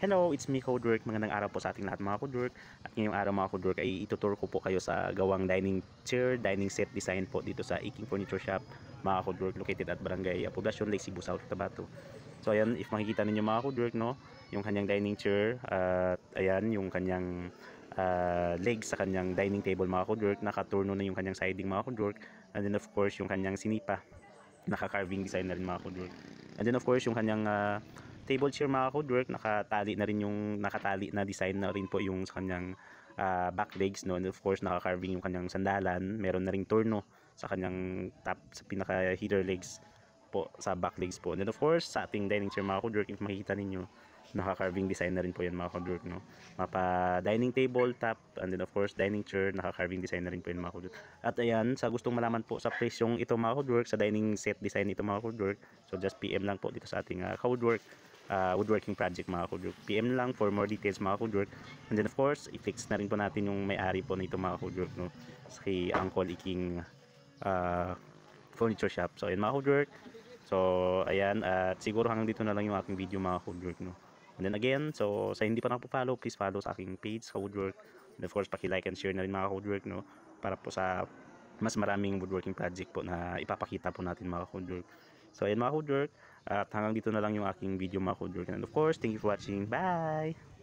Hello, it's me, Codework. Magandang araw po sa ating lahat mga Codework. At ngayong araw mga Codework ay itutur ko po kayo sa gawang dining chair, dining set design po dito sa Iking Furniture Shop mga Codework, located at Barangay Poblacion, Lake Cebu, South Cotabato. So ayan, if makikita ninyo mga Codework, no, yung kanyang dining chair at ayan yung kanyang legs sa kanyang dining table mga Codework, nakaturno na yung kanyang siding mga Codework, and then of course yung kanyang sinipa, naka-carving design na rin mga Codework. And then of course yung kanyang table chair mga Codework, nakatali na rin yung nakatali na design na rin po yung sa kanyang back legs, no? And of course naka-carving yung kanyang sandalan, meron na ring torno sa kanyang top, sa pinaka heater legs po, sa back legs po. And then of course sa ating dining chair mga Codework, if makikita ninyo, naka-carving design na rin po yan mga Codework, no? Mapa dining table top, and then of course dining chair, naka-carving design na rin po yan mga Codework. At ayan, sa gustong malaman po sa presyong ito mga Codework, sa dining set design ito mga Codework, so just PM lang po dito sa ating Codework woodworking project mga Codework. PM lang for more details mga Codework. And then of course, i-fix na rin po natin yung may-ari po nito mga Codework, no? Si Uncle Iking Furniture Shop. So ayan mga Codework. So ayan, at siguro hanggang dito na lang yung aking video mga Codework, no? And then again, so sa hindi pa nakapfollow, please follow sa aking page Codework. And of course, paki-like and share na rin mga Codework, no? Para po sa mas maraming woodworking project po na ipapakita po natin mga Codework. So ayan mga Codework, at hanggang dito na lang yung aking video mga Codework. And of course, thank you for watching. Bye!